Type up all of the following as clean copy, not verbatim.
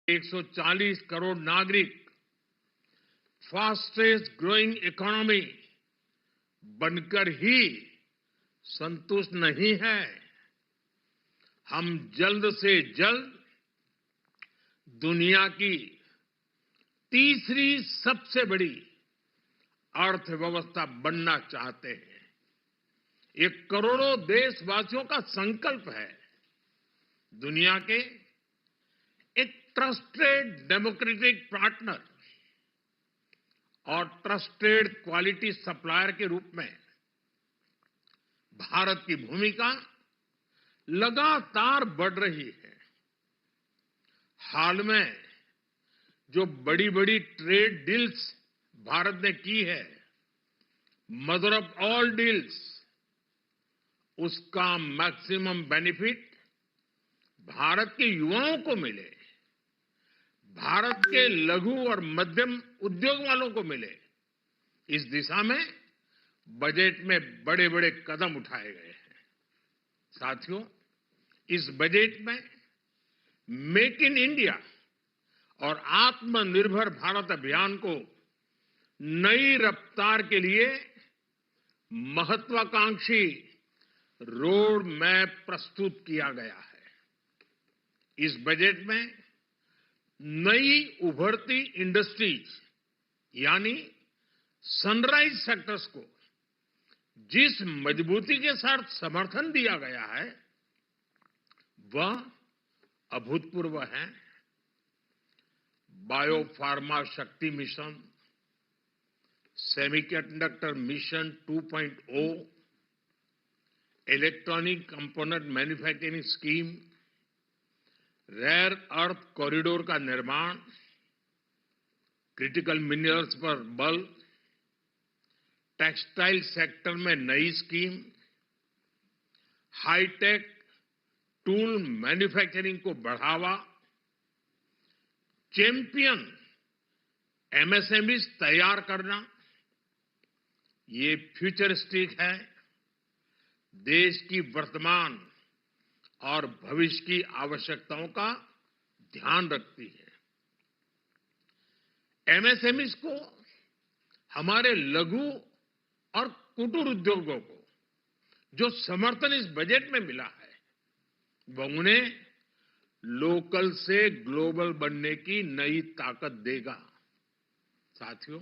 140 करोड़ नागरिक fastest growing economy बनकर ही संतुष्ट नहीं है। हम जल्द से जल्द दुनिया की तीसरी सबसे बड़ी अर्थव्यवस्था बनना चाहते हैं। ये करोड़ों देशवासियों का संकल्प है। दुनिया के एक ट्रस्टेड डेमोक्रेटिक पार्टनर और ट्रस्टेड क्वालिटी सप्लायर के रूप में भारत की भूमिका लगातार बढ़ रही है। हाल में जो बड़ी बड़ी ट्रेड डील्स भारत ने की है, मदर ऑफ ऑल डील्स, उसका मैक्सिमम बेनिफिट भारत के युवाओं को मिले, भारत के लघु और मध्यम उद्योग वालों को मिले। इस दिशा में बजट में बड़े बड़े कदम उठाए गए हैं। साथियों, इस बजट में मेक इन इंडिया और आत्मनिर्भर भारत अभियान को नई रफ्तार के लिए महत्वाकांक्षी रोड मैप प्रस्तुत किया गया है। इस बजट में नई उभरती इंडस्ट्रीज यानी सनराइज सेक्टर्स को जिस मजबूती के साथ समर्थन दिया गया है वह अभूतपूर्व है। Biopharma Shakti mission, semiconductor mission 2.0, electronic component manufacturing scheme, rare earth corridor का निर्माण, क्रिटिकल मिनरल्स पर बल, टेक्सटाइल सेक्टर में नई स्कीम, हाईटेक टूल मैन्युफैक्चरिंग को बढ़ावा, चैंपियन एमएसएमईज तैयार करना, ये फ्यूचरिस्टिक है, देश की वर्तमान और भविष्य की आवश्यकताओं का ध्यान रखती है। एमएसएमईज को, हमारे लघु और कुटीर उद्योगों को जो समर्थन इस बजट में मिला है वह उन्हें लोकल से ग्लोबल बनने की नई ताकत देगा। साथियों,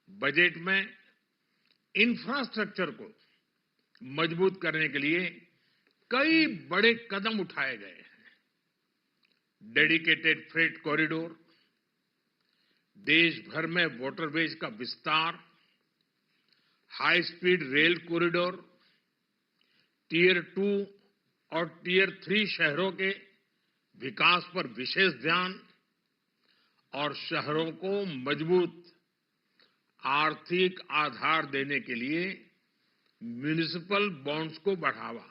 बजट में इंफ्रास्ट्रक्चर को मजबूत करने के लिए कई बड़े कदम उठाए गए हैं। डेडिकेटेड फ्रेट कॉरिडोर, देश भर में वाटरवेज का विस्तार, high speed rail corridor, tier 2 और टियर 3 शहरों के विकास पर विशेष ध्यान और शहरों को मजबूत आर्थिक आधार देने के लिए म्युनिसिपल बॉन्ड्स को बढ़ावा।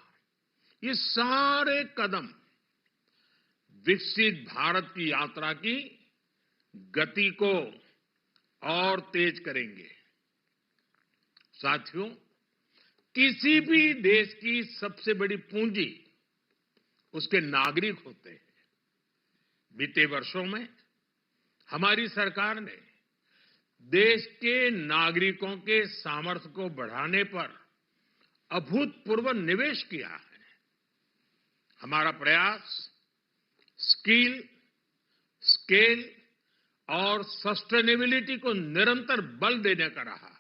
ये सारे कदम विकसित भारत की यात्रा की गति को और तेज करेंगे। साथियों, किसी भी देश की सबसे बड़ी पूंजी उसके नागरिक होते हैं। बीते वर्षों में हमारी सरकार ने देश के नागरिकों के सामर्थ्य को बढ़ाने पर अभूतपूर्व निवेश किया है। हमारा प्रयास स्किल, स्केल और सस्टेनेबिलिटी को निरंतर बल देने का रहा है।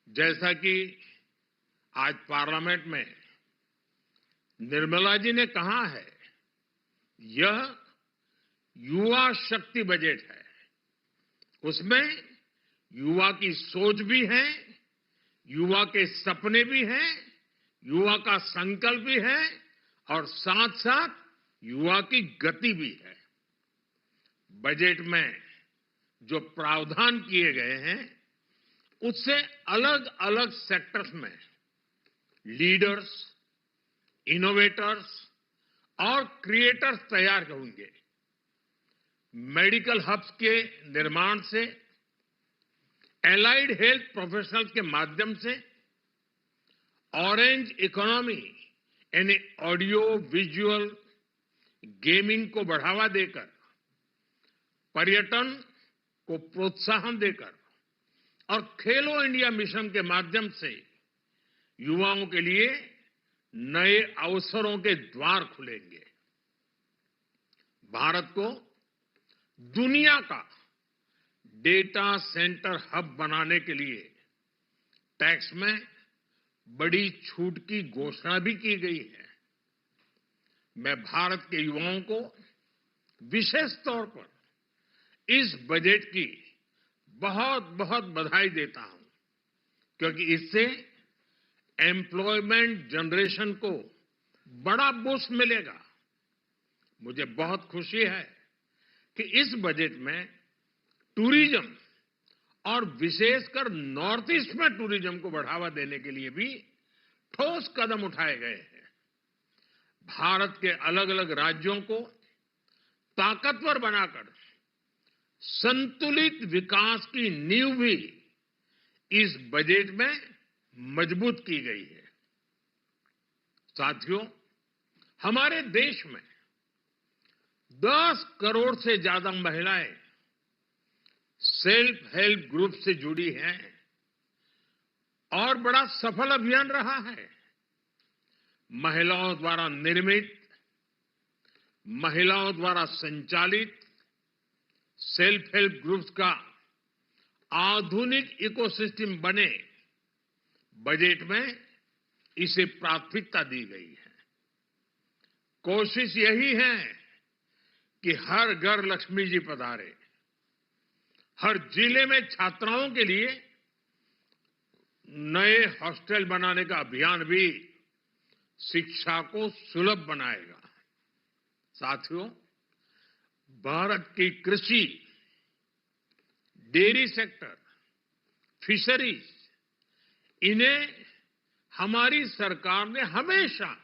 जैसा कि आज पार्लियामेंट में निर्मला जी ने कहा है, यह युवा शक्ति बजट है। उसमें युवा की सोच भी है, युवा के सपने भी हैं, युवा का संकल्प भी है और साथ साथ युवा की गति भी है। बजट में जो प्रावधान किए गए हैं उससे अलग अलग सेक्टर्स में लीडर्स, इनोवेटर्स और क्रिएटर्स तैयार होंगे। मेडिकल हब्स के निर्माण से, एलाइड हेल्थ प्रोफेशनल्स के माध्यम से, ऑरेंज इकोनॉमी यानी ऑडियो विजुअल गेमिंग को बढ़ावा देकर, पर्यटन को प्रोत्साहन देकर और खेलो इंडिया मिशन के माध्यम से युवाओं के लिए नए अवसरों के द्वार खुलेंगे। भारत को दुनिया का डेटा सेंटर हब बनाने के लिए टैक्स में बड़ी छूट की घोषणा भी की गई है। मैं भारत के युवाओं को विशेष तौर पर इस बजट की बहुत बहुत बधाई देता हूं, क्योंकि इससे एम्प्लॉयमेंट जनरेशन को बड़ा बूस्ट मिलेगा। मुझे बहुत खुशी है कि इस बजट में टूरिज्म और विशेषकर नॉर्थ ईस्ट में टूरिज्म को बढ़ावा देने के लिए भी ठोस कदम उठाए गए हैं। भारत के अलग अलग राज्यों को ताकतवर बनाकर संतुलित विकास की नींव भी इस बजट में मजबूत की गई है। साथियों, हमारे देश में 10 करोड़ से ज्यादा महिलाएं सेल्फ हेल्प ग्रुप से जुड़ी हैं और बड़ा सफल अभियान रहा है। महिलाओं द्वारा निर्मित, महिलाओं द्वारा संचालित सेल्फ हेल्प ग्रुप्स का आधुनिक इकोसिस्टम बने, बजट में इसे प्राथमिकता दी गई है। कोशिश यही है कि हर घर लक्ष्मी जी पधारे। हर जिले में छात्राओं के लिए नए हॉस्टल बनाने का अभियान भी शिक्षा को सुलभ बनाएगा। साथियों, भारत की कृषि, डेयरी सेक्टर, फिशरीज, इन्हें हमारी सरकार ने हमेशा